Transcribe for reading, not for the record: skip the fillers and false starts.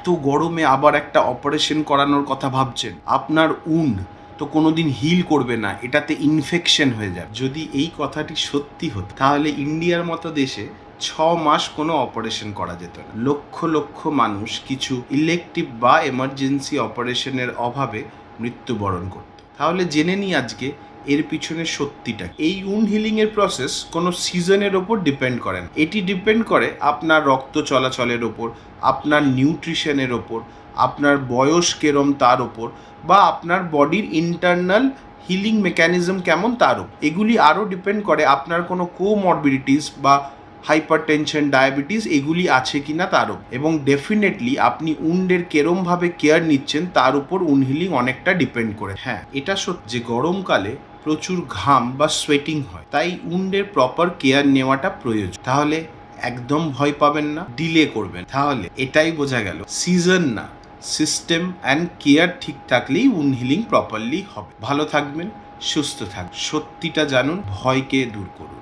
এত গরমে আবার একটা অপারেশন করানোর কথা ভাবছেন, আপনার উন্ড তো কোনোদিন হিল করবে না, এটাতে ইনফেকশন হয়ে যাবে। যদি এই কথাটি সত্যি হতো তাহলে ইন্ডিয়ার মতো দেশে 6 মাস কোনো অপারেশন করা যেত না। লক্ষ লক্ষ মানুষ কিছু ইলেকটিভ বা এমার্জেন্সি অপারেশনের অভাবে মৃত্যুবরণ করত। তাহলে জেনে নিই আজকে এর পিছনে সত্যিটা। এই উন্ড হিলিং এর প্রসেস কোনো সিজনের ওপর ডিপেন্ড করে না। এটি ডিপেন্ড করে আপনার রক্ত চলাচলের ওপর, আপনার নিউট্রিশনের ওপর, আপনার বয়স কেরম তার ওপর, বা আপনার বডির ইন্টারনাল হিলিং মেকানিজম কেমন তার ওপর। এগুলি আরও ডিপেন্ড করে আপনার কোনো কোমরবিডিটিস বা হাইপারটেনশন, ডায়াবেটিস এগুলি আছে কিনা তার উপর, এবং ডেফিনেটলি আপনি উন্ডের কেরমভাবে কেয়ার নিচ্ছেন তার উপর উন্ড হিলিং অনেকটা ডিপেন্ড করে। হ্যাঁ, এটা সত্যি যে গরমকালে প্রচুর ঘাম বা সোয়েটিং হয়, তাই উন্ডের প্রপার কেয়ার নেওয়াটা প্রয়োজন। তাহলে একদম ভয় পাবেন না, ডিলে করবেন। তাহলে এটাই বোঝা গেল, সিজন না, সিস্টেম অ্যান্ড কেয়ার ঠিক থাকলেই উন্ড হিলিং প্রপারলি হবে। ভালো থাকবেন, সুস্থ থাকবেন, সত্যিটা জানুন, ভয়কে দূর করুন।